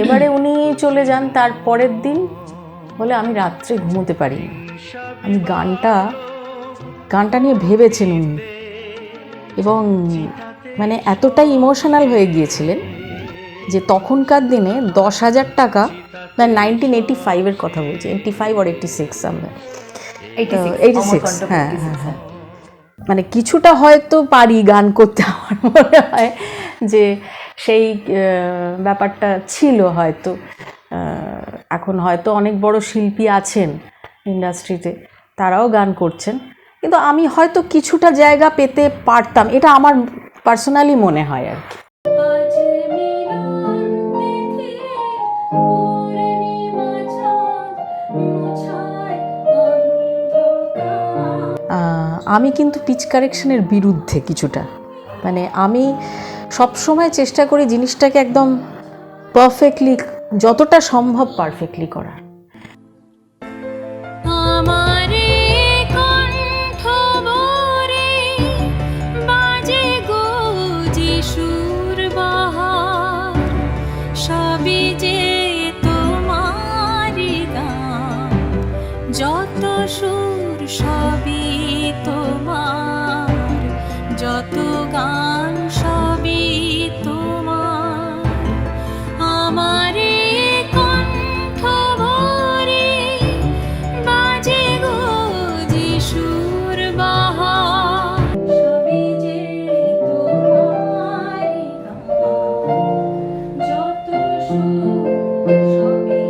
এবারে উনি চলে যান, তার পরের দিন বলে আমি রাত্রে ঘুমোতে পারিনি। আমি গানটা নিয়ে ভেবেছেন উনি, এবং মানে এতটাই ইমোশনাল হয়ে গিয়েছিলেন যে তখনকার দিনে 10,000 টাকা, মানে 1985-এর কথা বলছি, 85 or 86 আমরা, 86, হ্যাঁ হ্যাঁ হ্যাঁ, মানে কিছুটা হয়তো পারি গান করতে, আমার মনে হয় যে সেই ব্যাপারটা ছিল হয়তো। এখন হয়তো অনেক বড় শিল্পী আছেন ইন্ডাস্ট্রিতে, তারাও গান করছেন, কিন্তু আমি হয়তো কিছুটা জায়গা পেতে পারতাম, এটা আমার পার্সোনালি মনে হয় আর কি। আমি কিন্তু পিচ কারেকশনের বিরুদ্ধে কিছুটা, মানে আমি সবসময় চেষ্টা করি জিনিসটাকে একদম পারফেক্টলি, যতটা সম্ভব পারফেক্টলি করার। যত সুর সবই তোমার, যত গান সবই তোমার, আমার কণ্ঠ ভরে বাজে গো যিশুর বাহার, সবই যে তোমার যত সুর সবই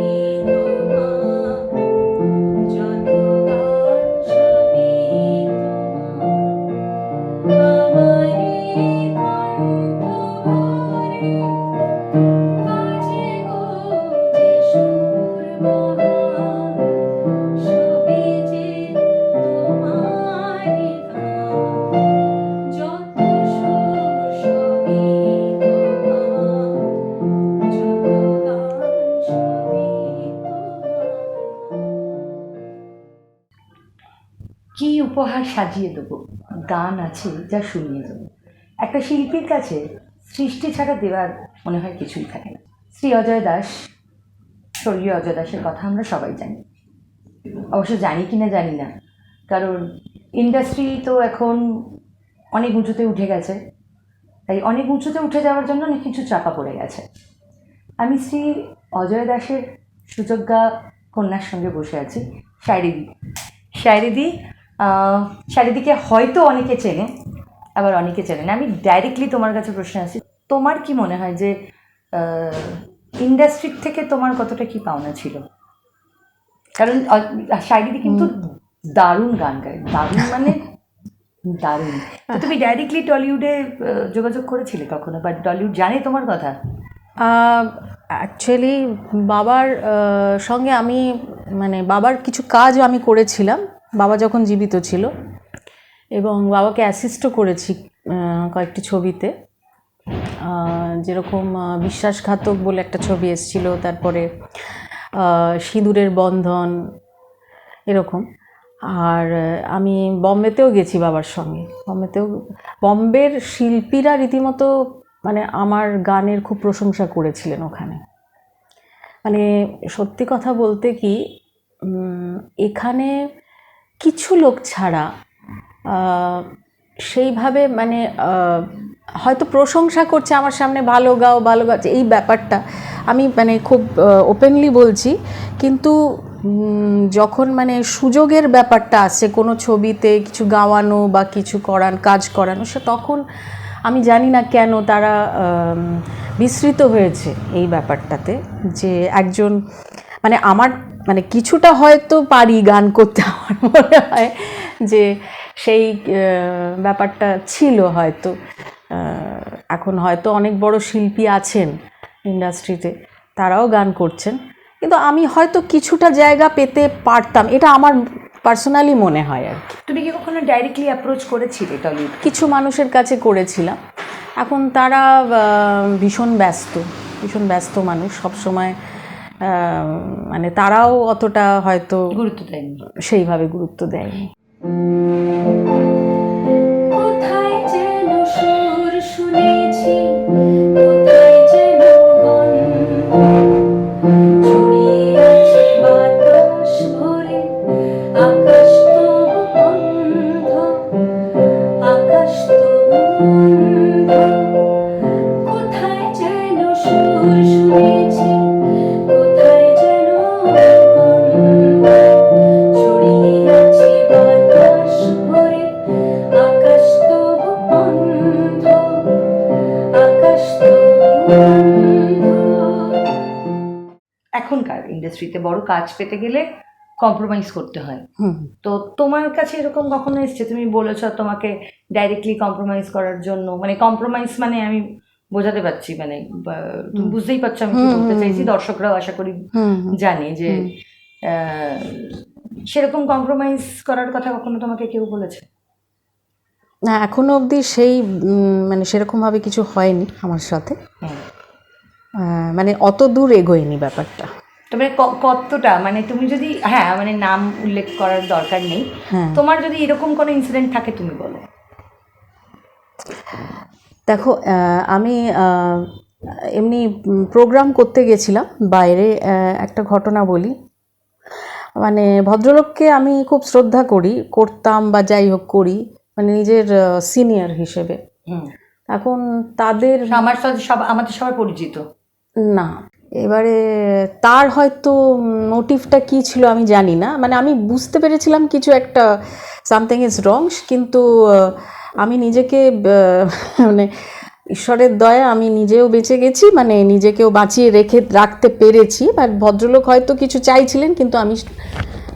কি উপহার সাজিয়ে দেবো, গান আছে যা শুনিয়ে দেবো। একটা শিল্পীর কাছে সৃষ্টি ছাড়া দেওয়ার মনে হয় কিছুই থাকে না। শ্রী অজয় দাস, স্বর্গীয় অজয় দাসের কথা আমরা সবাই জানি, অবশ্য জানি কি না জানি না, কারণ ইন্ডাস্ট্রি তো এখন অনেক উঁচুতে উঠে গেছে, তাই অনেক উঁচুতে উঠে যাওয়ার জন্য অনেক কিছু চাপা পড়ে গেছে। আমি শ্রী অজয় দাসের সুযোগ্যা কন্যার সঙ্গে বসে আছি, শায়রিদিকে হয়তো অনেকে চেনে, আবার অনেকে চেনে না। আমি ডাইরেক্টলি তোমার কাছে প্রশ্ন আসি, তোমার কি মনে হয় যে ইন্ডাস্ট্রির থেকে তোমার কতটা কি পাওনা ছিল? কারণ শায়রিদি কিন্তু দারুণ গান গায়, দারুণ মানে দারুণ। তো তুমি ডাইরেক্টলি টলিউডে যোগাযোগ করেছিলে কখনো, বা টলিউড জানে তোমার কথা? অ্যাকচুয়ালি বাবার সঙ্গে আমি, মানে বাবার কিছু কাজও আমি করেছিলাম বাবা যখন জীবিত ছিল, এবং বাবাকে অ্যাসিস্টও করেছি কয়েকটি ছবিতে, যেরকম বিশ্বাসঘাতক বলে একটা ছবি এসেছিল, তারপরে সিঁদুরের বন্ধন, এরকম। আর আমি বম্বেতেও গেছি বাবার সঙ্গে, বম্বের শিল্পীরা রীতিমতো মানে আমার গানের খুব প্রশংসা করেছিলেন ওখানে। মানে সত্যি কথা বলতে কি, এখানে কিছু লোক ছাড়া সেইভাবে মানে হয়তো প্রশংসা করছে আমার সামনে, ভালো গাও ভালো গাচ্ছে, এই ব্যাপারটা আমি মানে খুব ওপেনলি বলছি, কিন্তু যখন মানে সুযোগের ব্যাপারটা আসছে কোনো ছবিতে কিছু গাওয়ানো বা কিছু কাজ করানো, সে তখন আমি জানি না কেন তারা বিস্মৃত হয়েছে এই ব্যাপারটাতে, যে একজন মানে আমার মানে কিছুটা হয়তো পারি গান করতে, আমার মনে হয় যে সেই ব্যাপারটা ছিল হয়তো। এখন হয়তো অনেক বড় শিল্পী আছেন ইন্ডাস্ট্রিতে, তারাও গান করছেন, কিন্তু আমি হয়তো কিছুটা জায়গা পেতে পারতাম, এটা আমার পার্সোনালি মনে হয় আর কি। তুমি কি কখনো ডাইরেক্টলি অ্যাপ্রোচ করেছিলে টলিউড? কিছু মানুষের কাছে করেছিলাম, এখন তারা ভীষণ ব্যস্ত মানুষ, সবসময় মানে তারাও অতটা হয়তো গুরুত্ব দেয়নি, সেইভাবে গুরুত্ব দেয়নি। কোথায় যেন সুর শুনেছি, কোথায় যেন গন্ধ এখনকার ইন্ডাস্ট্রিতে বড় কাজ পেতে গেলে কম্প্রোমাইজ করতে হয়। হুম। তো তোমার কাছে এরকম কখনো এসছে, তুমি বলেছো তোমাকে ডাইরেক্টলি কম্প্রোমাইজ করার জন্য, মানে কম্প্রোমাইজ মানে আমি বোঝাতে পারছি, মানে তুমি বুঝতেই পারছো আমি কি বলতে চাইছি, দর্শকরাও আশা করি জানে যে সেরকম কম্প্রোমাইজ করার কথা কখনো তোমাকে কেউ বলেছে? না, এখনো অবধি সেই মানে সেরকমভাবে কিছু হয়নি আমার সাথে, মানে অত দূর এগোয়নি ব্যাপারটা। তবে কতটা, মানে তুমি যদি, হ্যাঁ মানে নাম উল্লেখ করার দরকার নেই, হ্যাঁ। তোমার যদি এরকম কোনো ইনসিডেন্ট থাকে তুমি বলো। দেখো, আমি এমনি প্রোগ্রাম করতে গেছিলাম বাইরে, একটা ঘটনা বলি। মানে ভদ্রলোককে আমি খুব শ্রদ্ধা করতাম বা যাই হোক করি, মানে নিজের সিনিয়র হিসেবে। এখন তাদের আমার সাথে আমাদের সবার পরিচিত না, এবারে তার হয়তো মোটিভটা কী ছিল আমি জানি না, মানে আমি বুঝতে পেরেছিলাম কিছু একটা সামথিং ইজ রং, কিন্তু আমি নিজেকে মানে ঈশ্বরের দয়া আমি নিজেও বেঁচে গেছি, মানে নিজেকেও বাঁচিয়ে রাখতে পেরেছি। বাট ভদ্রলোক হয়তো কিছু চাইছিলেন, কিন্তু আমি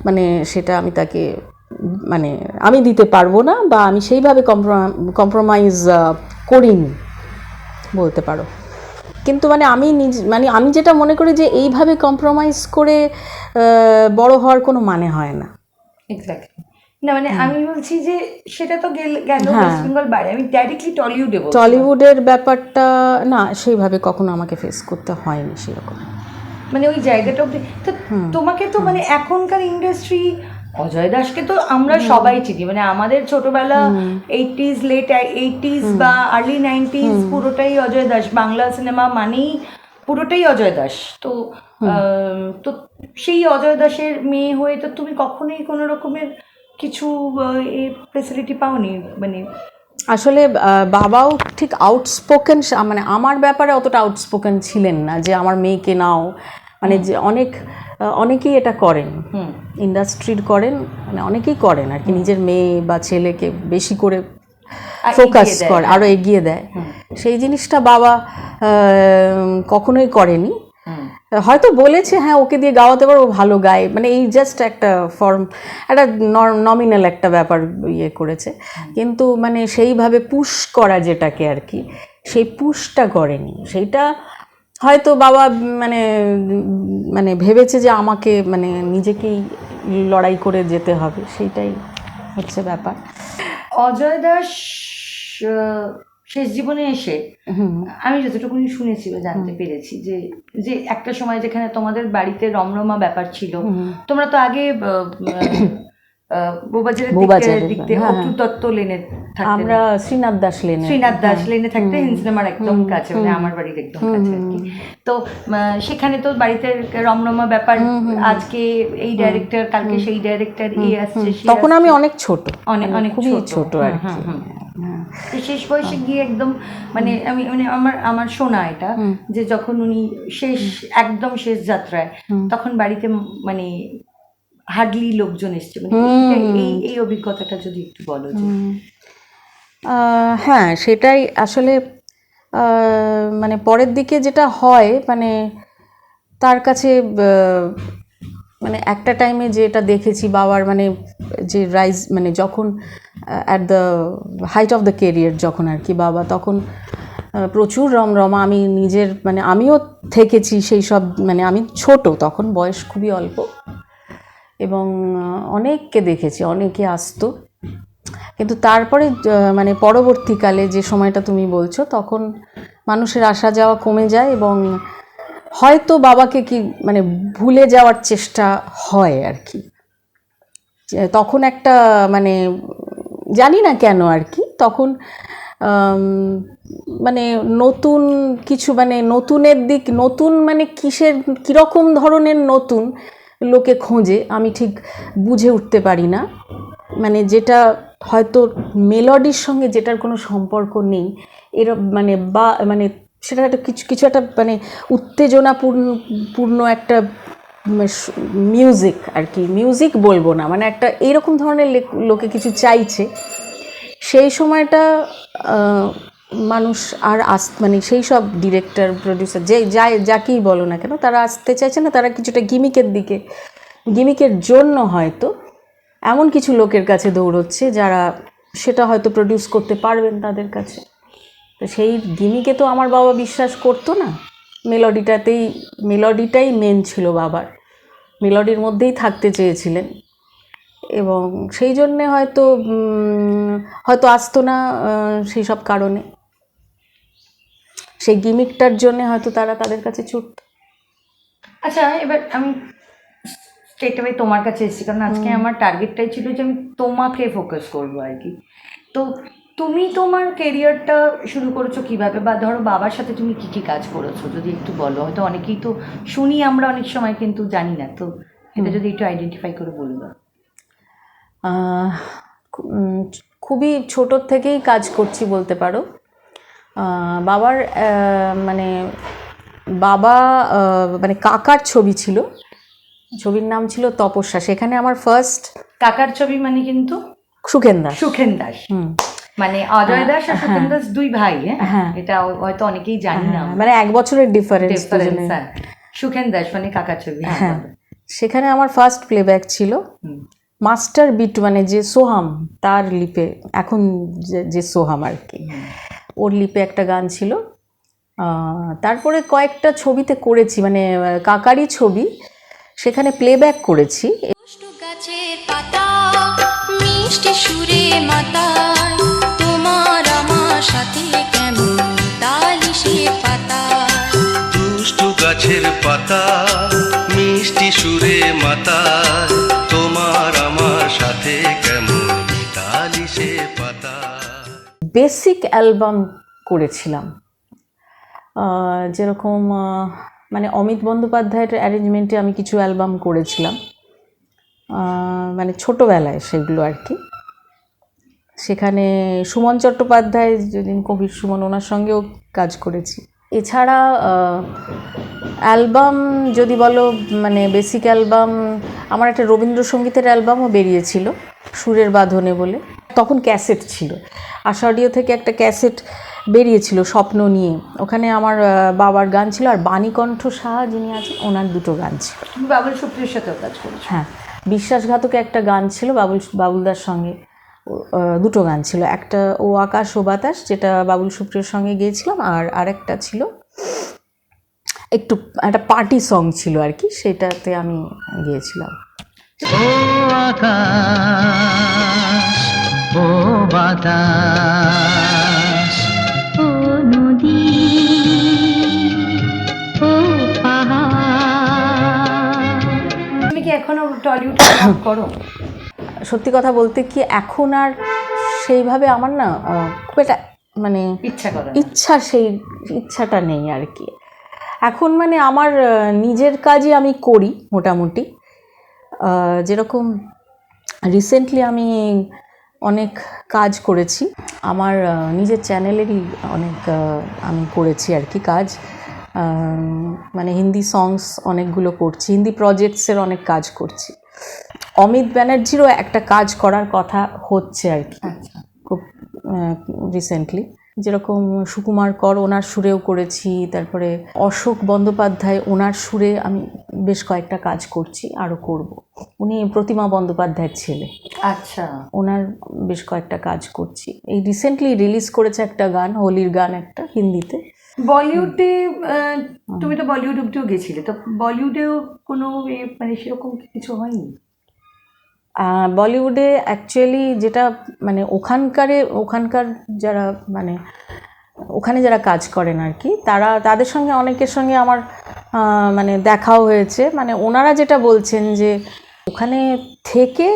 মানে সেটা আমি তাকে মানে আমি দিতে পারবো না, বা আমি সেইভাবে কম্প্রোমাইজ করিনি বলতে পারো। কিন্তু মানে আমি যেটা মনে করি যে এইভাবে কম্প্রোমাইজ করে বড় হওয়ার কোনো মানে হয় না। এক্স্যাক্টলি। না মানে আমি বলছি যে সেটা তো গেল ওয়েস্ট বেঙ্গল বাইরে, আমি ডাইরেক্টলি টলিউডে বলছি। টলিউডের ব্যাপারটা না, সেইভাবে কখনো আমাকে ফেস করতে হয়নি সেরকম, মানে ওই জায়গাটা অব্দি। তো তোমাকে তো মানে এখনকার ইন্ডাস্ট্রি, অজয় দাসকে তো আমরা সবাই চিনি, মানে আমাদের ছোটবেলা 80s লেট 80s বা আর্লি 90s পুরোটাই অজয় দাস, বাংলা সিনেমা মানেই পুরোটাই অজয় দাস। তো তো সেই অজয় দাসের মেয়ে হয়ে তো তুমি কখনোই কোনো রকমের কিছু ফেসিলিটি পাওনি? মানে আসলে বাবাও ঠিক আউটস্পোকেন, মানে আমার ব্যাপারে অতটা আউটস্পোকেন ছিলেন না যে আমার মেয়েকে নাও, মানে যে অনেকেই এটা করেন, ইন্ডাস্ট্রির করেন, মানে অনেকেই করেন আর কি, নিজের মেয়ে বা ছেলেকে বেশি করে ফোকাস করে, আরও এগিয়ে দেয়। সেই জিনিসটা বাবা কখনোই করেনি। হয়তো বলেছে হ্যাঁ ওকে দিয়ে গাওয়াতে পারো, ও ভালো গায়, মানে এই জাস্ট একটা ফর্ম, একটা নমিনাল একটা ব্যাপার ইয়ে করেছে, কিন্তু মানে সেইভাবে পুশ করা যেটাকে আর কি, সেই পুশটা করেনি। সেইটা হয়তো বাবা মানে মানে ভেবেছে যে আমাকে মানে নিজেকেই লড়াই করে যেতে হবে, সেইটাই হচ্ছে ব্যাপার। অজয় দাস শেষ জীবনে এসে আমি যতটুকুনি শুনেছি বা জানতে পেরেছি যে যে একটা সময় যেখানে তোমাদের বাড়িতে রমরমা ব্যাপার ছিল, তোমরা তো আগে বোবাজারের দিক থেকে অট্টু দত্ত লেনে থাকতে, আমরা শ্রীনাথ দাস লেনে থাকতে হিন্দ সিনেমার একদম কাছে, মানে আমার বাড়ির একদম কাছে আর কি। তো সেখানে তো বাড়িতে রমরমা ব্যাপার, আজকে এই ডাইরেক্টর, কালকে সেই ডাইরেক্টর, এই আসছে, তখন আমি অনেক ছোট, অনেক খুবই ছোট আর কি। শেষ বয়সে গিয়ে একদম মানে আমি মানে আমার শোনা এটা যে যখন উনি একদম শেষ যাত্রায়, তখন বাড়িতে মানে হার্ডলি লোকজন এসছে, মানে এই অভিজ্ঞতাটা যদি একটু বলো। হ্যাঁ, সেটাই আসলে মানে পরের দিকে যেটা হয়, মানে তার কাছে মানে একটা টাইমে যেটা দেখেছি বাবার, মানে যে রাইজ, মানে যখন at the height of the career যখন আর কি বাবা, তখন প্রচুর রমরমা, আমি নিজের মানে আমিও থেকেছি সেই সব, মানে আমি ছোট তখন, বয়স খুবই অল্প, এবং অনেককে দেখেছি, অনেকে আসতো। কিন্তু তারপরে মানে পরবর্তীকালে যে সময়টা তুমি বলছো, তখন মানুষের আসা যাওয়া কমে যায়, এবং হয়তো বাবাকে কি মানে ভুলে যাওয়ার চেষ্টা হয় আর কি। তখন একটা মানে জানি না কেন আর কি, তখন মানে নতুন কিছু, মানে নতুনের দিক, নতুন মানে কীরকম ধরনের নতুন লোকে খোঁজে আমি ঠিক বুঝে উঠতে পারি না, মানে যেটা হয়তো মেলোডির সঙ্গে যেটার কোনো সম্পর্ক নেই, মানে বা মানে সেটা একটা কিছু একটা মানে উত্তেজনাপূর্ণ একটা মিউজিক আর কি, মিউজিক বলবো না, মানে একটা এইরকম ধরনের লোকে কিছু চাইছে, সেই সময়টা মানুষ আর মানে সেই সব ডিরেক্টর প্রডিউসার যাকেই বলো না কেন, তারা আসতে চাইছে না, তারা কিছুটা গিমিকের দিকে, গিমিকের জন্য হয়তো এমন কিছু লোকের কাছে দৌড়চ্ছে যারা সেটা হয়তো প্রডিউস করতে পারবেন তাদের কাছে। তো সেই গিমিকে তো আমার বাবা বিশ্বাস করতো না, মেলোডিটাই মেন ছিল বাবার, মেলোডির মধ্যেই থাকতে চেয়েছিলেন, এবং সেই জন্যে হয়তো আসতো না সেই সব কারণে, সেই গিমিকটার জন্যে হয়তো তারা তাদের কাছে ছুটত। আচ্ছা, এবার আমি স্ট্রেট অ্যাওয়ে তোমার কাছে এসেছি, কারণ আজকে আমার টার্গেটটাই ছিল যে আমি তোমাকে ফোকাস করবো আর কি। তো তুমি তোমার কেরিয়ারটা শুরু করেছো কিভাবে, বা ধরো বাবার সাথে তুমি কি কি কাজ করেছো যদি একটু বলো। হয়তো অনেকেই তো শুনি আমরা অনেক সময়, কিন্তু জানি না, তো এটা যদি একটু আইডেন্টিফাই করে বলবো। খুবই ছোটোর থেকেই কাজ করছি বলতে পারো। বাবার মানে কাকার ছবি ছিল, ছবির নাম ছিল তপস্যা, সেখানে আমার ফার্স্ট। কাকার ছবি মানে কিন্তু সুখেন দাস। সুখেন দাস, মানে অজয় দাস আর সুখেন দাস দুই ভাই। হ্যাঁ, এটা হয়তো অনেকেই জানি না, মানে 1 বছরের ডিফারেন্স। সুখেন দাস মানে কাকার ছবি। হ্যাঁ, সেখানে আমার ফার্স্ট প্লেব্যাক ছিল মাস্টার বিট, মানে যে সোহাম তার লিপে, এখন যে সোহাম আর কি, ওর লিপে একটা গান ছিল। তারপরে কয়েকটা ছবিতে করেছি, মানে কাকারই ছবি, সেখানে প্লেব্যাক করেছি। গাছের পাতা মিষ্টি সুরে মাতায়, তোমার আমার সাথে কেমন তালিশে পাতা। দুষ্টু গাছের পাতা মিষ্টি সুরে মাতায়, তোমার আমার সাথে কেমন তালিশে পাতা। বেসিক অ্যালবাম করেছিলাম, যেরকম মানে অমিত বন্দ্যোপাধ্যায়ের অ্যারেঞ্জমেন্টে আমি কিছু অ্যালবাম করেছিলাম, মানে ছোটোবেলায় সেগুলো আর কি। সেখানে সুমন চট্টোপাধ্যায়, যেদিন কবির সুমন, ওনার সঙ্গেও কাজ করেছি। এছাড়া অ্যালবাম যদি বলো, মানে বেসিক অ্যালবাম, আমার একটা রবীন্দ্রসঙ্গীতের অ্যালবামও বেরিয়েছিল সুরের বাঁধনে বলে, তখন ক্যাসেট ছিল, আশা অডিও থেকে একটা ক্যাসেট বেরিয়েছিল স্বপ্ন নিয়ে, ওখানে আমার বাবার গান ছিল, আর বাণীকণ্ঠ সাহা যিনি আছেন ওনার 2টো গান ছিল। বাবুল সুপ্রিয়র সাথেও কাজ করেছো? হ্যাঁ, বিশ্বাসঘাতকে একটা গান ছিল বাবুলদার সঙ্গে, 2টো গান ছিল, একটা ও আকাশ ও বাতাস যেটা বাবুল সুপ্রিয়র সঙ্গে গিয়েছিলাম, আর আরেকটা ছিল একটা পার্টি সং ছিল আর কি, সেটাতে আমি গিয়েছিলাম। ও আকাশ ও বাতাস ও নদী ও পাহাড়। তুমি কি এখনো টলিউড করো? সত্যি কথা বলতে কি, এখন আর সেইভাবে আমার না খুব একটা মানে সেই ইচ্ছাটা নেই আর কি। এখন মানে আমার নিজের কাজই আমি করি মোটামুটি। যেরকম রিসেন্টলি আমি অনেক কাজ করেছি, আমার নিজের চ্যানেলেরই অনেক আমি করেছি আর কি কাজ, মানে হিন্দি সংস অনেকগুলো করছি, হিন্দি প্রজেক্টসের অনেক কাজ করছি। অমিত ব্যানার্জিরও একটা কাজ করার কথা হচ্ছে আর কি খুব রিসেন্টলি, যেরকম সুকুমার কর ওনার সুরেও করেছি, তারপরে অশোক বন্দ্যোপাধ্যায় ওনার সুরে আমি বেশ কয়েকটা কাজ করছি, আরও করব। উনি প্রতিমা বন্দ্যোপাধ্যায়ের ছেলে। আচ্ছা, ওনার বেশ কয়েকটা কাজ করছি। এই রিসেন্টলি রিলিজ করেছে একটা গান, হোলির গান একটা হিন্দিতে। বলিউডে তুমি তো বলিউড অব্দিও গেছিলে, তো বলিউডেও কোনো মানে সেরকম কিছু হয়নি? বলিউডে অ্যাকচুয়ালি যেটা মানে ওখানকার যারা মানে ওখানে যারা কাজ করেন আর কি, তাদের সঙ্গে অনেকের সঙ্গে আমার মানে দেখাও হয়েছে, মানে ওনারা যেটা বলছেন যে ওখানে থেকে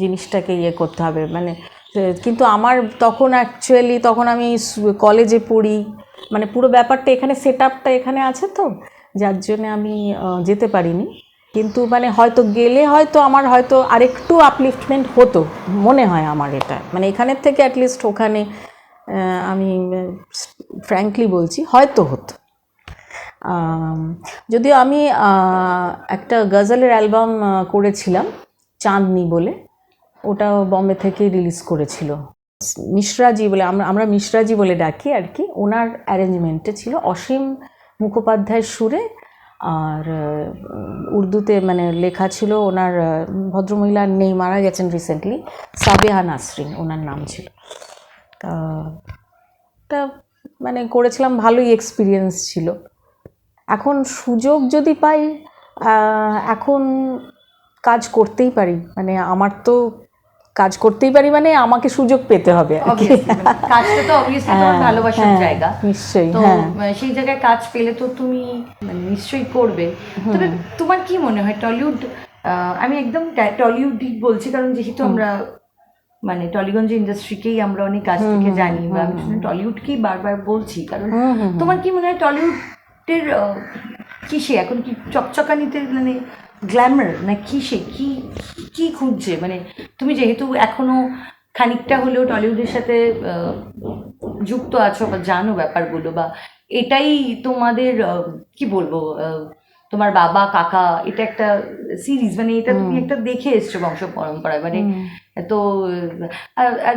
জিনিসটাকে করতে হবে, মানে কিন্তু আমার তখন আমি কলেজে পড়ি, মানে পুরো ব্যাপারটা এখানে সেট আপটা এখানে আছে, তো যার জন্য আমি যেতে পারিনি। কিন্তু মানে হয়তো গেলে হয়তো আমার হয়তো আরেকটু আপলিফটমেন্ট হতো মনে হয় আমার, এটা মানে এখানের থেকে অ্যাটলিস্ট ওখানে আমি ফ্র্যাঙ্কলি বলছি হয়তো হতো। যদিও আমি একটা গজলের অ্যালবাম করেছিলাম চাঁদনি বলে, ওটা বম্বে থেকেই রিলিজ করেছিল। মিশ্রাজি বলে আমরা মিশ্রাজি বলে ডাকি আর কি, ওনার অ্যারেঞ্জমেন্টে ছিল, অসীম মুখোপাধ্যায়ের সুরে। আর উর্দুতে মানে লেখা ছিল ওনার, ভদ্রমহিলার নেই, মারা গেছেন রিসেন্টলি, সাবেহা নাসরিন ওনার নাম ছিল। তা মানে করেছিলাম, ভালোই এক্সপিরিয়েন্স ছিল। এখন সুযোগ যদি পাই, এখন কাজ করতেই পারি, মানে আমার তো কাজ করতেই পারি, মানে আমাকে সুযোগ পেতে হবে আর কি। Obviously, মানে কাজটা তো অবভিয়াসলি তোমার ভালোবাসার হ্যাঁ, জায়গা, নিশ্চয়ই, তো হ্যাঁ। সেই জায়গায় কাজ পেলে তো তুমি মানে নিশ্চয়ই করবে। তবে তোমার কি মনে হয় টলিউড, আমি একদম টলিউডই বলছি কারণ যেহেতু আমরা মানে টলিগঞ্জ ইন্ডাস্ট্রিকেই আমরা অনেক কাছ থেকে জানি, বা আমি টলিউডকেই বারবার বলছি কারণ তোমার কি মনে হয় টলিউডের কিসে এখন কি চকচকানিতে, মানে গ্ল্যামার না কিসে, কি কি খুঁজছে? মানে তুমি যেহেতু এখনো খানিকটা হলেও টলিউডের সাথে যুক্ত আছো বা জানো ব্যাপারগুলো, বা এটাই তোমাদের কি বলবো, তোমার বাবা কাকা এটা একটা সিরিজ, মানে এটা তুমি একটা দেখে এসছো বংশ পরম্পরায়, মানে তো আর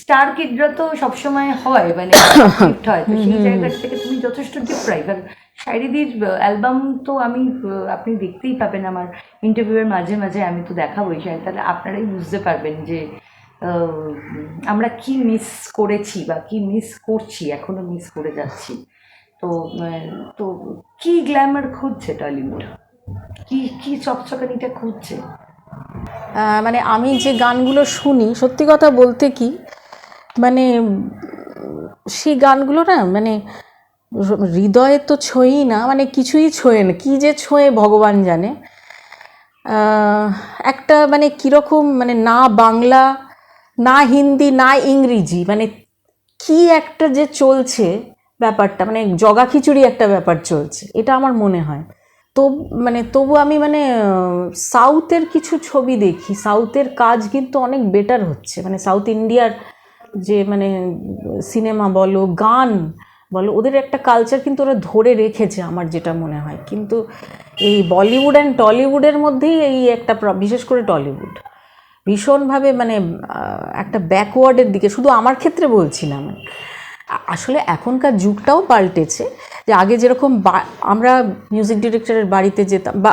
স্টার কিডরা তো সবসময় হয়, মানে হিট হয়, তো সেই জায়গা থেকে তুমি যথেষ্ট ডিপ্রাইভ। আর শায়রিদির অ্যালবাম তো আমি আপনি দেখতেই পাবেন আমার ইন্টারভিউয়ের মাঝে মাঝে, আমি তো দেখাবোই, তাহলে আপনারাই বুঝতে পারবেন যে আমরা কি মিস করেছি বা কি মিস করছি, এখনো মিস করে যাচ্ছি। তো তো কি গ্ল্যামার খুঁজছে টলিউড, কি কি চকচকানিটা খুঁজছে? মানে আমি যে গানগুলো শুনি, সত্যি কথা বলতে কি, মানে সেই গানগুলো না মানে হৃদয়ে তো ছোঁয়ই না, মানে কিছুই ছোঁয়ে না, কী যে ছোঁয়ে ভগবান জানে। একটা মানে কীরকম, মানে না বাংলা না হিন্দি না ইংরেজি, মানে কি একটা যে চলছে ব্যাপারটা, মানে জগা খিচুড়ি একটা ব্যাপার চলছে, এটা আমার মনে হয়। তো মানে তবু আমি মানে সাউথের কিছু ছবি দেখি, সাউথের কাজ কিন্তু অনেক বেটার হচ্ছে, মানে সাউথ ইন্ডিয়ার যে মানে সিনেমা বলো গান বলো, ওদের একটা কালচার কিন্তু ওরা ধরে রেখেছে আমার যেটা মনে হয়। কিন্তু এই বলিউড অ্যান্ড টলিউডের মধ্যেই এই একটা বিশেষ করে টলিউড ভীষণভাবে মানে একটা ব্যাকওয়ার্ডের দিকে, শুধু আমার ক্ষেত্রে বলছি না, মানে আসলে এখনকার যুগটাও পাল্টেছে, যে আগে যেরকম আমরা মিউজিক ডিরেক্টরের বাড়িতে যেতাম, বা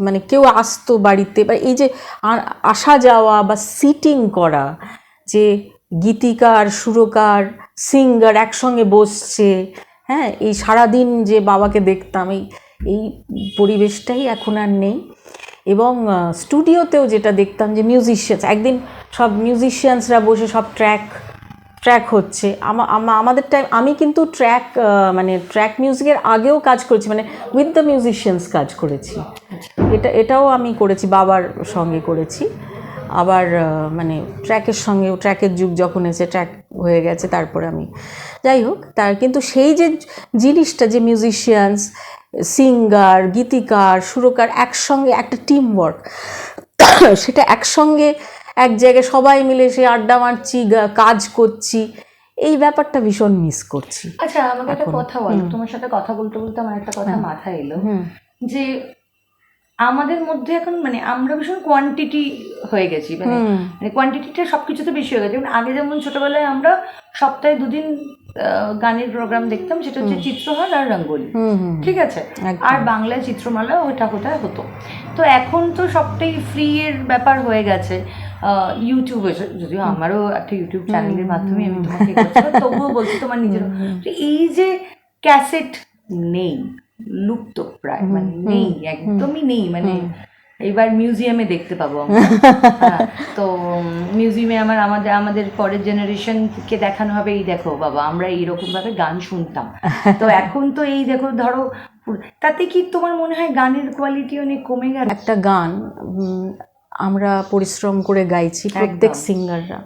মানে কেউ আসতো বাড়িতে, বা এই যে আসা যাওয়া বা সিটিং করা, যে গীতিকার সুরকার সিঙ্গার একসঙ্গে বসছে, হ্যাঁ, এই সারাদিন যে বাবাকে দেখতাম, এই পরিবেশটাই এখন আর নেই। এবং স্টুডিওতেও যেটা দেখতাম যে মিউজিশিয়ানস, একদিন সব মিউজিশিয়ানসরা বসে সব ট্র্যাক হচ্ছে। আমাদের টাইম আমি কিন্তু মানে ট্র্যাক মিউজিকের আগেও কাজ করেছি, মানে উইথ দ্য মিউজিশিয়ানস কাজ করেছি, এটাও আমি করেছি, বাবার সঙ্গে করেছি। আবার মানে ট্র্যাকের যুগ যখন এসে ট্র্যাক হয়ে গেছে, তারপরে আমি যাই হোক তার, কিন্তু সেই যে জিনিসটা যে মিউজিশিয়ানস সিঙ্গার গীতিকার সুরকার একসঙ্গে একটা টিম ওয়ার্ক, সেটা একসঙ্গে এক জায়গায় সবাই মিলে সে আড্ডা মারছি, কাজ করছি, এই ব্যাপারটা ভীষণ মিস করছি। আচ্ছা আমাকে একটা কথা বলো, তোমার সাথে কথা বলতে বলতে আমার একটা কথা মাথায় এলো, যে আমাদের মধ্যে এখন মানে আমরা ভীষণ কোয়ান্টিটি হয়ে গেছি, মানে কোয়ান্টিটিটা সবকিছুতে বেশি হয়ে গেছে। যেমন আগে যেমন ছোটবেলায় আমরা সপ্তাহে 2 দিন গানের প্রোগ্রাম দেখতাম, সেটা হচ্ছে চিত্রহার আর রঙ্গোলি, ঠিক আছে, আর বাংলায় চিত্রমালা ওটা কোথায় হতো। তো এখন তো সবটাই ফ্রি এর ব্যাপার হয়ে গেছে, ইউটিউব এসে, যদিও আমারও একটা ইউটিউব চ্যানেলের মাধ্যমে আমি তোমাকে তবুও বলছি তোমার নিজের, এই যে ক্যাসেট নেই, লুপ্ত প্রায়, মানে নেই, একদমই নেই, মানে এবার মিউজিয়ামে দেখতে পাবো আমরা। তো মিউজিয়ামে আমাদের পরের জেনারেশনকে দেখানো হবে, এই দেখো বাবা আমরা এইরকম ভাবে গান শুনতাম। তো এখন তো এই দেখো ধরো, তাতে কি তোমার মনে হয় গানের কোয়ালিটি অনেক কমে গেল? একটা গান আমরা পরিশ্রম করে গাইছি প্রত্যেক সিঙ্গাররা,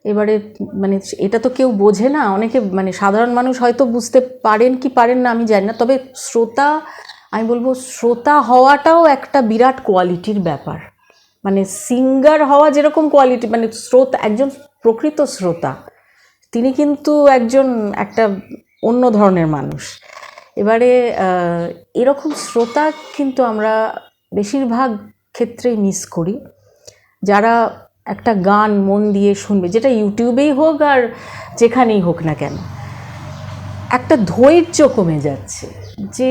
এবারে মানে এটা তো কেউ বোঝে না, অনেকে মানে সাধারণ মানুষ হয়তো বুঝতে পারেন কি পারেন না আমি জানি না, তবে শ্রোতা, আমি বলবো শ্রোতা হওয়াটাও একটা বিরাট কোয়ালিটির ব্যাপার। মানে সিঙ্গার হওয়া যেরকম কোয়ালিটি, মানে শ্রোতা, একজন প্রকৃত শ্রোতা তিনি কিন্তু একটা অন্য ধরনের মানুষ। এবারে এরকম শ্রোতা কিন্তু আমরা বেশিরভাগ ক্ষেত্রেই মিস করি, যারা একটা গান মন দিয়ে শুনবে, যেটা ইউটিউবেই হোক আর যেখানেই হোক না কেন, একটা ধৈর্য কমে যাচ্ছে। যে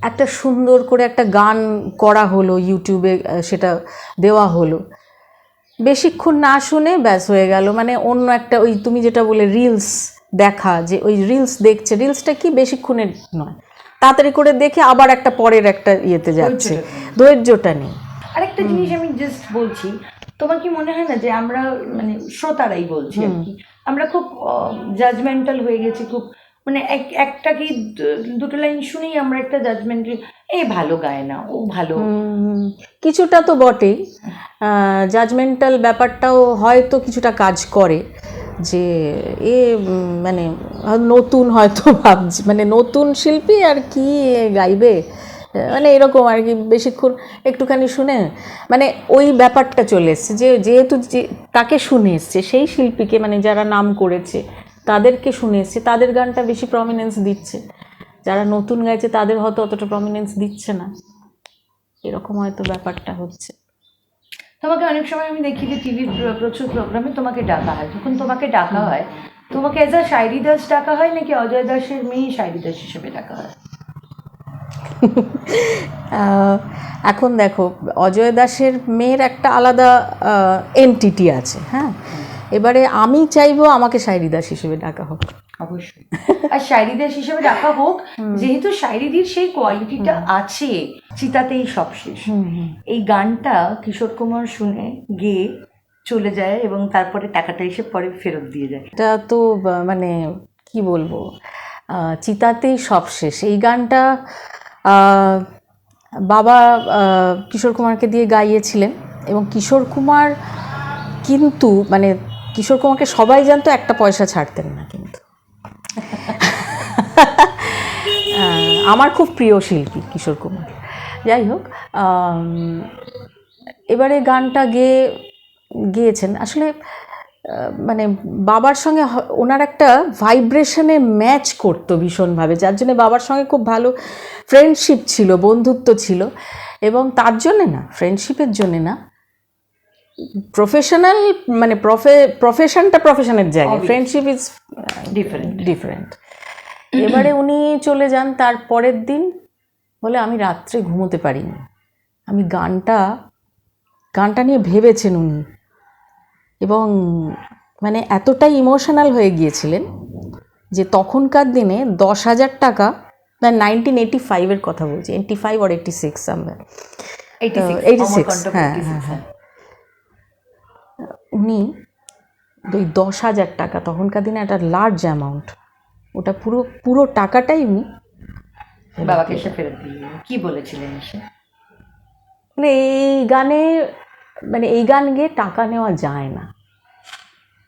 একটা সুন্দর করে একটা গান করা হলো ইউটিউবে, সেটা দেওয়া হলো, বেশিক্ষণ না শুনে ব্যাস হয়ে গেল। মানে অন্য একটা ওই তুমি যেটা বলে রিলস দেখা, যে ওই রিলস দেখছে, রিলসটা কি বেশিক্ষণের নয়, তাড়াতাড়ি করে দেখে আবার একটা পরের একটা ইয়েতে যাচ্ছে, ধৈর্যটা নেই। আরেকটা জিনিস আমি জাস্ট বলছি, তোমার কি মনে হয় না যে আমরা মানে শ্রোতারাই বলছি আর কি, আমরা খুব জাজমেন্টাল হয়ে গেছি, খুব মানে একটা কি দুটো লাইন শুনেই আমরা একটা জাজমেন্টাল, এ ভালো গায় না, ও ভালো। কিছুটা তো বটেই, জাজমেন্টাল ব্যাপারটাও হয়তো কিছুটা কাজ করে, যে এ মানে নতুন হয়তো ভাবছি, মানে নতুন শিল্পী আর কি গাইবে, মানে এরকম আর কি, বেশিক্ষণ একটুখানি শুনে মানে ওই ব্যাপারটা চলে এসছে, যে যেহেতু যে তাকে শুনে এসছে, সেই শিল্পীকে মানে যারা নাম করেছে তাদেরকে শুনে এসছে, তাদের গানটা বেশি প্রমিনেন্স দিচ্ছে, যারা নতুন গাইছে তাদের হয়তো অতটা প্রমিনেন্স দিচ্ছে না, এরকম হয়তো ব্যাপারটা হচ্ছে। তোমাকে অনেক সময় আমি দেখি যে টিভির প্রচুর প্রোগ্রামে তোমাকে ডাকা হয়, যখন তোমাকে ডাকা হয় তোমাকে এজ আ শায়রি দাস ডাকা হয় নাকি অজয় দাসের মেয়ে শায়রি দাস হিসেবে ডাকা হয়? এখন দেখো, অজয় দাসের মেয়ের একটা আলাদা এন্টিটি আছে, হ্যাঁ, এবারে আমি চাইবো আমাকে শায়রি দাস হিসেবে ডাকা হোক। অবশ্যই, আর শায়রি দাস হিসেবে ডাকা হোক, যেহেতু শায়রিদির সেই কোয়ালিটিটা আছে, চিতাতেই সব শেষ। এই গানটা কিশোর কুমার শুনে গেয়ে চলে যায় এবং তারপরে টাকাটা এসে পরে ফেরত দিয়ে যায়। এটা তো মানে কি বলবো, চিতাতেই সব শেষ। এই গানটা বাবা কিশোর কুমারকে দিয়ে গাইয়েছিলেন, এবং কিশোর কুমার কিন্তু মানে কিশোর কুমারকে সবাই জানতো, একটা পয়সা ছাড়তেন না কিন্তু। আমার খুব প্রিয় শিল্পী কিশোর কুমার। যাই হোক, এবারে গানটা গেয়েছেন আসলে, মানে বাবার সঙ্গে ওনার একটা ভাইব্রেশনে ম্যাচ করতো ভীষণভাবে, যার জন্য বাবার সঙ্গে খুব ভালো ফ্রেন্ডশিপ ছিল, বন্ধুত্ব ছিল, এবং তার জন্যে না, ফ্রেন্ডশিপের জন্যে না, প্রফেশনাল মানে প্রফেশনটা প্রফেশনের জায়গায়, ফ্রেন্ডশিপ ইজ ডিফারেন্ট। এবারে উনি চলে যান, তার পরের দিন বলে আমি রাত্রে ঘুমোতে পারিনি, আমি গানটা নিয়ে ভেবেছেন উনি, এবং মানে এতটাই ইমোশনাল হয়ে গিয়েছিলেন যে তখনকার দিনে 10,000 টাকা, না 1985-এর কথা বলছি, 85 or 86 সামওয়্যার, 86, হ্যাঁ হ্যাঁ হ্যাঁ, উনি ওই 10,000 টাকা তখনকার দিনে একটা লার্জ অ্যামাউন্ট, ওটা পুরো টাকাটাই উনি বাবাকে এসে ফেরত দিয়ে কি বলেছিলেন এসে? মানে এই গান গেয়ে টাকা নেওয়া যায় না,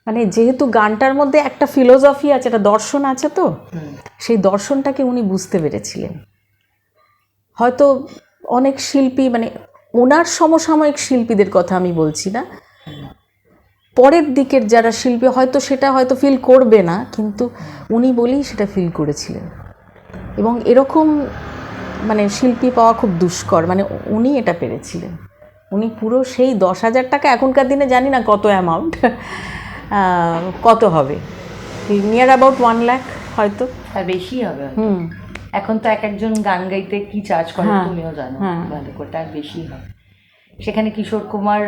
মানে যেহেতু গানটার মধ্যে একটা ফিলোসফি আছে, একটা দর্শন আছে, তো সেই দর্শনটাকে উনি বুঝতে পেরেছিলেন। হয়তো অনেক শিল্পী, মানে ওনার সমসাময়িক শিল্পীদের কথা আমি বলছি না, পরের দিকের যারা শিল্পী সেটা হয়তো ফিল করবে না, কিন্তু উনি বলেই সেটা ফিল করেছিলেন। এবং এরকম মানে শিল্পী পাওয়া খুব দুষ্কর, মানে উনি এটা পেরেছিলেন। উনি পুরো সেই 10,000 টাকা, এখনকার দিনে জানি না কত অ্যামাউন্ট, কত হবে, নিয়ার অ্যাবাউট 1 লাখ হয়তো, আর বেশি হবে। এখন তো একজন গান গাইতে কি চার্জ করে তুমিও জানো ভালো করে, তার বেশি হবে। সেখানে কিশোর কুমার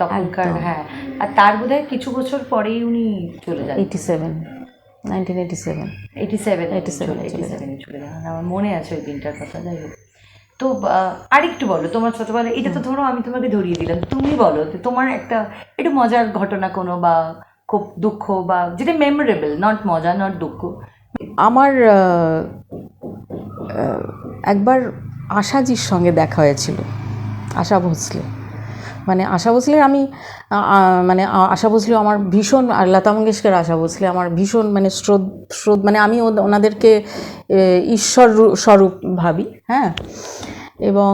তখনকার, হ্যাঁ, আর তার বোধহয় কিছু বছর পরেই উনি চলে যান, 1987 চলে যান, আমার মনে আছে ওই দিনটার কথা। যাই হোক, তো আরেকটু বলো তোমার ছোটবেলায়, এটা তো ধরো আমি তোমাকে ধরিয়ে দিলাম, তুমি বলো তোমার একটা একটু মজার ঘটনা কোনো, বা খুব দুঃখ, বা যেটা মেমোরেবল, নট মজা নট দুঃখ। আমার একবার আশাজির সঙ্গে দেখা হয়েছিল, আশা ভোসলে, মানে আশা ভোসলের আমি মানে আশা ভোসলে আমার ভীষণ, আর লতা মঙ্গেশকর, আশা ভোসলে আমার ভীষণ মানে শ্রদ্ধ, মানে আমি ওনাদেরকে ঈশ্বর স্বরূপ ভাবি, হ্যাঁ। এবং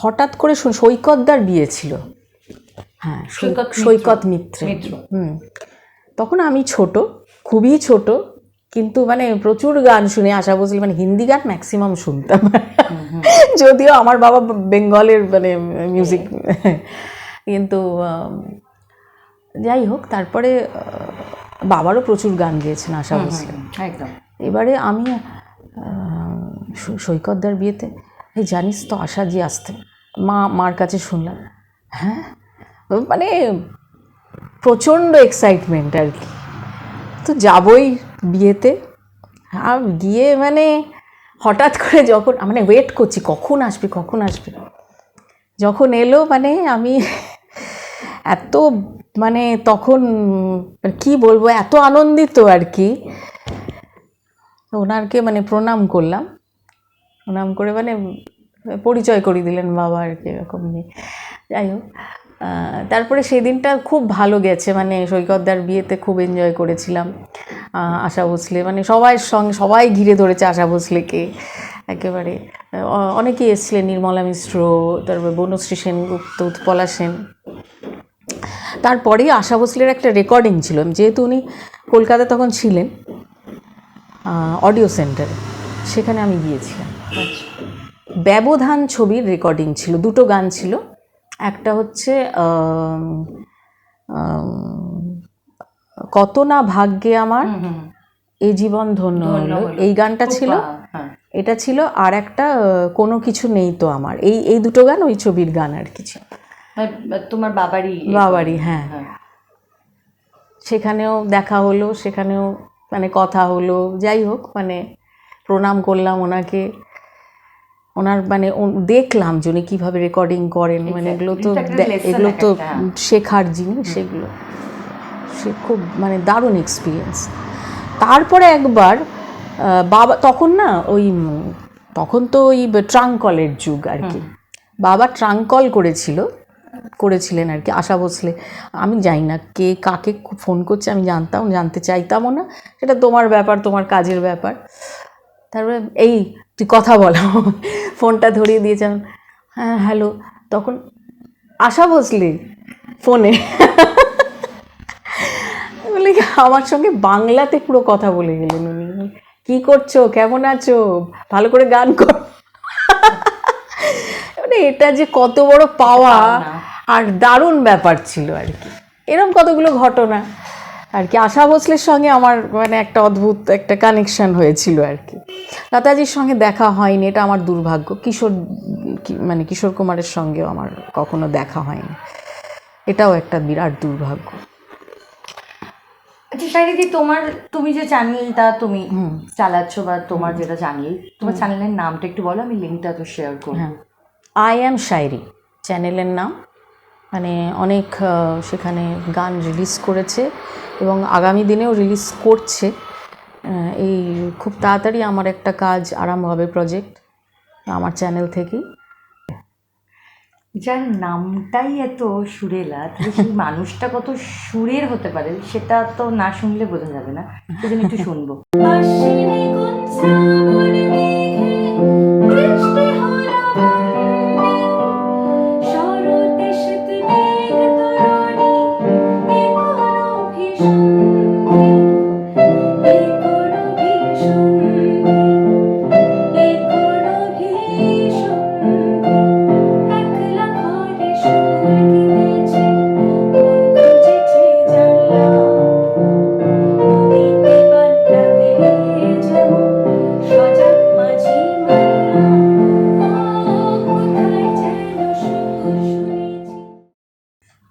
হঠাৎ করে সৈকতদার বিয়ে ছিল, হ্যাঁ, সৈকত মিত্র, তখন আমি ছোট, খুবই ছোট, কিন্তু মানে প্রচুর গান শুনে আশা ভোসলে, মানে হিন্দি গান ম্যাক্সিমাম শুনতাম, যদিও আমার বাবা বেঙ্গলের মানে মিউজিক, কিন্তু যাই হোক, তারপরে বাবারও প্রচুর গান গেয়েছেন আশা ভোসলে। একদম। এবারে আমি সৈকতদার বিয়েতে, এই জানিস তো আশাজি আসতে, মার কাছে শুনলাম, হ্যাঁ, মানে প্রচণ্ড এক্সাইটমেন্ট আর কি। তো যাবই বিয়েতে, আর গিয়ে মানে হঠাৎ করে যখন মানে ওয়েট করছি কখন আসবে কখন আসবে, যখন এলো মানে আমি এত মানে তখন কি বলবো, এত আনন্দিত আর কি। ওনারকে মানে প্রণাম করলাম, প্রণাম করে মানে পরিচয় করিয়ে দিলেন বাবা আর কি, এরকম নিয়ে। যাই হোক, তারপরে সেই দিনটা খুব ভালো গেছে, মানে সৈকতদার বিয়েতে খুব এনজয় করেছিলাম। আশা ভোসলে মানে সবাই সঙ্গে, সবাই ঘিরে ধরেছে আশা ভোসলেকে একেবারে। অনেকেই এসেছিলেন, নির্মলা মিশ্র, তারপরে বনশ্রী সেনগুপ্ত, উৎপলা সেন। তারপরেই আশা ভোসলের একটা রেকর্ডিং ছিল, যেহেতু উনি কলকাতায় তখন ছিলেন অডিও সেন্টারে, সেখানে আমি গিয়েছিলাম। ব্যবধান ছবির রেকর্ডিং ছিল, দুটো গান ছিল। একটা হচ্ছে কত না ভাগ্যে আমার এই জীবন ধন্য হলো, এই গানটা ছিল, এটা ছিল। আর একটা কোনো কিছু নেই তো আমার, এই দুটো গান ওই ছবির গান আর কি ছিল। তোমার বাবারই, হ্যাঁ। সেখানেও দেখা হলো, সেখানেও মানে কথা হলো। যাই হোক, মানে প্রণাম করলাম ওনাকে, ওনার মানে দেখলাম যে উনি কীভাবে রেকর্ডিং করেন, মানে এগুলো তো শেখার জিনিস, সেগুলো সে খুব মানে দারুণ এক্সপিরিয়েন্স। তারপরে একবার বাবা, তখন না ওই তখন তো ওই ট্রাঙ্ক কলের যুগ আর কি, বাবা ট্রাঙ্ক কল করেছিলেন আর কি আশা ভোসলে। আমি জানি না কে কাকে ফোন করছে, আমি জানতে চাইতামও না, সেটা তোমার ব্যাপার, তোমার কাজের ব্যাপার। তারপরে এই তুই কথা বল, ফোনটা ধরিয়ে দিয়েছেন, হ্যাঁ হ্যালো, তখন আশা ভোসলে ফোনে বলে আমার সঙ্গে বাংলাতে পুরো কথা বলে গেলেন উনি, কী করছো, কেমন আছো, ভালো করে গান কর। মানে এটা যে কত বড় পাওয়া আর দারুণ ব্যাপার ছিল আর কি। এরকম কতগুলো ঘটনা আর কি। আশা ভোসলের সঙ্গে আমার মানে একটা অদ্ভুত একটা কানেকশন হয়েছিল আর কি। লতাজির সঙ্গে দেখা হয়নি, এটা আমার দুর্ভাগ্য। কিশোর কুমারের সঙ্গেও আমার কখনো দেখা হয়নি, এটাও একটা বিরাট দুর্ভাগ্য। আচ্ছা শাইরিদি, তুমি যে চ্যানেলটা তুমি চালাচ্ছ বা তোমার যেটা চ্যানেল, তোমার চ্যানেলের নামটা একটু বলো, আমি লিঙ্কটা তো শেয়ার করব। হ্যাঁ, আই অ্যাম শায়রি চ্যানেলের নাম। মানে অনেক সেখানে গান রিলিজ করেছে এবং আগামী দিনেও রিলিজ করছে। এই খুব তাড়াতাড়ি আমার একটা কাজ আরম্ভ হবে, প্রজেক্ট আমার চ্যানেল থেকেই। যার নামটাই এত সুরেলা, তাহলে সেই মানুষটা কত সুরের হতে পারে সেটা তো না শুনলে বোঝা যাবে না, সেজন্য একটু শুনবো।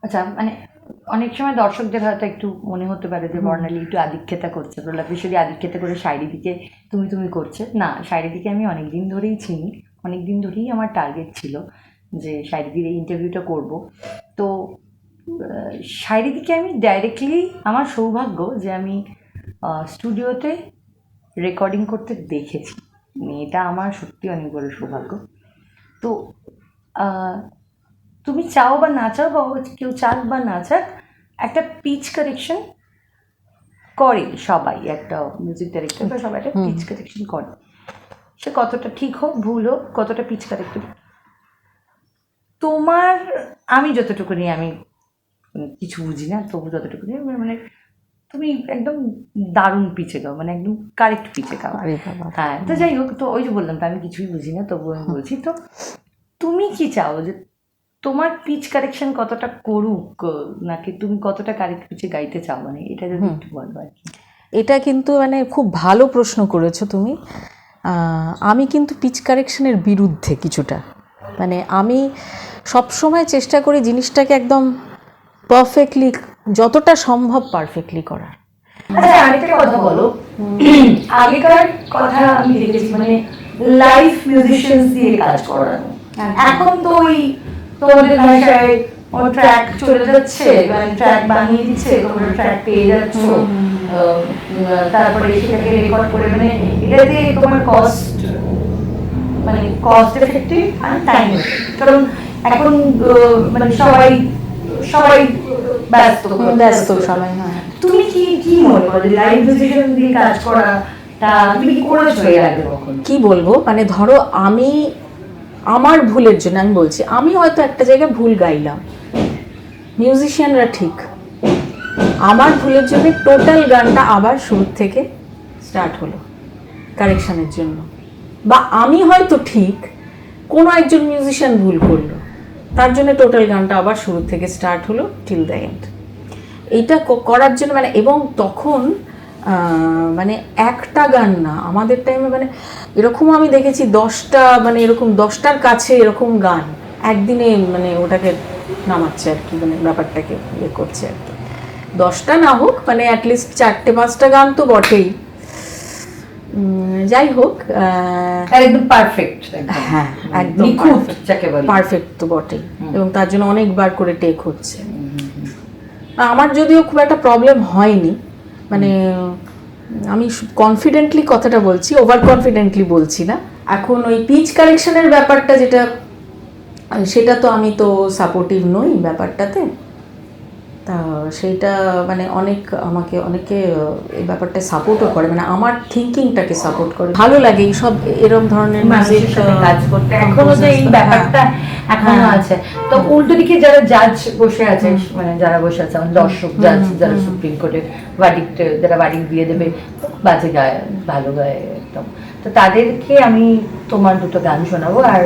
আচ্ছা, মানে অনেক সময় দর্শকদের হয়তো একটু মনে হতে পারে যে বর্ণালী একটু আদিক্ষেতা করছে, প্রলাপেশ্বরী আদিক্ষেতা করে শায়রিদিকে তুমি করছে না। শায়রিদিকে আমি অনেক দিন ধরেই চিনি, অনেক দিন ধরেই আমার টার্গেট ছিল যে শায়রিদির এই ইন্টারভিউটা করব। তো শায়রিদিকে আমি ডাইরেক্টলি, আমার সৌভাগ্য যে আমি স্টুডিওতে রেকর্ডিং করতে দেখেছি, এটা আমার সত্যি অনেক বড় সৌভাগ্য। তো তুমি চাও বা না চাও, বা কেউ চাক বা না চাক, একটা পিচ কারেকশন করে সবাই, একটা মিউজিক ডাইরেক্টর বা সবাই একটা পিচ কারেকশন করে, সে কতটা ঠিক হোক ভুল হোক, কতটা পিচ কারেক্ট। তোমার, আমি যতটুকুনি, আমি কিছু বুঝি না, তবু যতটুকুনি মানে তুমি একদম দারুণ পিচে গাও, মানে একদম কারেক্ট পিচে গাও। হ্যাঁ, তো যাই হোক, তো ওই যে বললাম তো আমি কিছুই বুঝি না, তবু আমি বলছি। তো তুমি কি চাও যে তোমার পিচ কারেকশন কতটা করুক, নাকি তুমি কতটা কারেক্ট পিচে গাইতে চাও, মানে এটা যদি একটু বলো আর কি। এটা কিন্তু মানে খুব ভালো প্রশ্ন করেছো তুমি। আমি কিন্তু পিচ কারেকশনের বিরুদ্ধে কিছুটা, মানে আমি সবসময় চেষ্টা করি জিনিসটাকে একদম পারফেক্টলি, যতটা সম্ভব পারফেক্টলি করার। আচ্ছা আরেকটা কথা বলো, আগেকার কথা আমি দেখেছি মানে লাইভ মিউজিশিয়ানস দিয়ে কাজ করানো, এখন তো ওই তোমাদের ভাষায় ট্র্যাক চলে যাচ্ছে, মানে ট্র্যাক বানিয়ে দিচ্ছে, তোমরা ট্র্যাক পেয়ে যাচ্ছ, তারপরে সেটাকে রেকর্ড করে, মানে এটাতে তোমার কস্ট এফেক্টিভ আর টাইম, কারণ এখন মানে সবাই ব্যস্ত সবাই। হ্যাঁ, তুমি কি মনে করো লাইভ মিউজিশিয়ান দিয়ে কাজ করাটা তুমি কি করেছো এর আগে কখনো? কি বলবো, মানে ধরো আমি আমার ভুলের জন্য আমি বলছি, আমি হয়তো একটা জায়গায় ভুল গাইলাম, মিউজিশিয়ানরা ঠিক, আমার ভুলের জন্য টোটাল গানটা আবার শুরু থেকে স্টার্ট হলো কারেকশনের জন্য, বা আমি হয়তো ঠিক, কোনো একজন মিউজিশিয়ান ভুল করলো, তার জন্য টোটাল গানটা আবার শুরু থেকে স্টার্ট হলো টিল দ্য এন্ড। এইটা করার জন্য মানে, এবং তখন মানে একটা গান না, আমাদের টাইমে মানে এরকম আমি দেখেছি 10টা, মানে এরকম 10টার কাছে এরকম গান একদিনে মানে ওটাকে নামাচ্ছে আর কি, মানে ব্যাপারটাকে ইয়ে করছে আর কি। 10টা না হোক, মানে অ্যাটলিস্ট 4-5টা গান তো বটেই। যাই হোক, একদম পারফেক্ট, হ্যাঁ একদম নিখুঁত যাকে বলে, পারফেক্ট তো বটেই, এবং তার জন্য অনেকবার করে টেক হচ্ছে। আমার যদিও খুব একটা প্রবলেম হয়নি, মানে আমি কনফিডেন্টলি কথাটা বলছি, ওভার কনফিডেন্টলি বলছি না। এখন ওই পিচ কারেকশনের ব্যাপারটা যেটা, সেটা তো আমি তো সাপোর্টিভ নই ব্যাপারটাতে, তা সেইটা মানে আমাকে অনেকে এই ব্যাপারটা সাপোর্টও করে, মানে আমার থিঙ্কিংটাকে সাপোর্ট করে। ভালো লাগে এইসব এরকম ধরনের মানুষের সাথে কাজ করতে, এখনো যে এই ব্যাপারটা এখনো আছে। তো উল্টো দিকে যারা জাজ বসে আছে, মানে যারা বসে আছে আমাদের দর্শক জাজ, যারা সুপ্রিম কোর্টের যারা ভার্ডিক্ট দিয়ে দেবে, বাজে গায় ভালো গায় একদম, তো তাদেরকে আমি তোমার দুটো গান শোনাবো। আর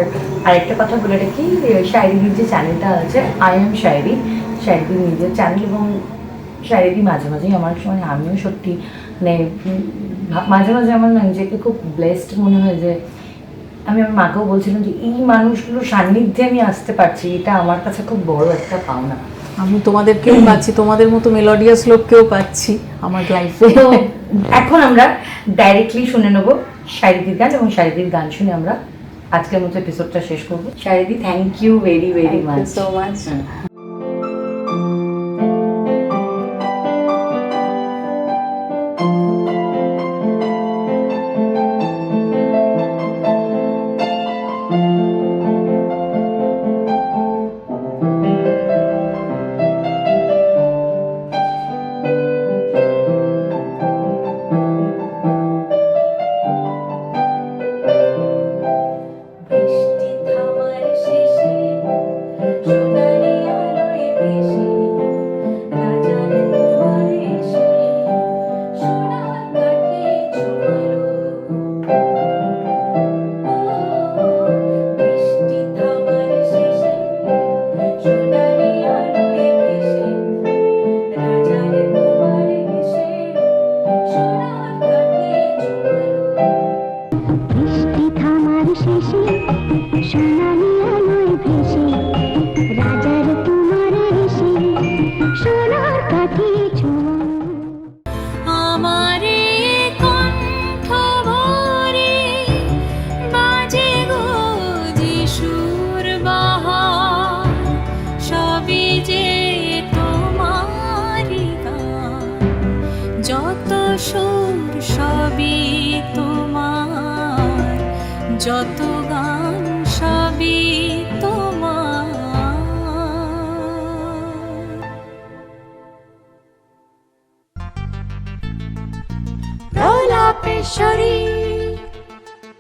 আরেকটা কথা বলে রাখি, শায়রিদির যে চ্যানেলটা আছে আই এম শায়রি, শায়রিদির নিজের চ্যানেল, এবং শায়রিদি মাঝে মাঝেই আমার সময়, আমিও সত্যি মানে মাঝে মাঝে আমার নিজেকে খুব ব্লেসড মনে হয় যে আমি আমার মাকেও বলছিলাম যে এই মানুষগুলোর সান্নিধ্যে আমি আসতে পারছি, এটা আমার কাছে খুব বড় একটা পাওনা। আমি তোমাদেরকেও পাচ্ছি, তোমাদের মতো মেলোডিয়াস লোককেও পাচ্ছি আমার লাইফে। তো এখন আমরা ডাইরেক্টলি শুনে নেবো শায়রিদির গান, এবং শায়রিদির গান শুনে আমরা আজকের মতো এপিসোডটা শেষ করবো। শায়রিদি, thank you very very much. So much. আমারে কণ্ঠ ভরে বাজে গো যিশুর বাহার, সবই যে তোমারি গান, যত সুর সবই তোমার, যত গান সবই তোমার। প্রলাপেশ্বরী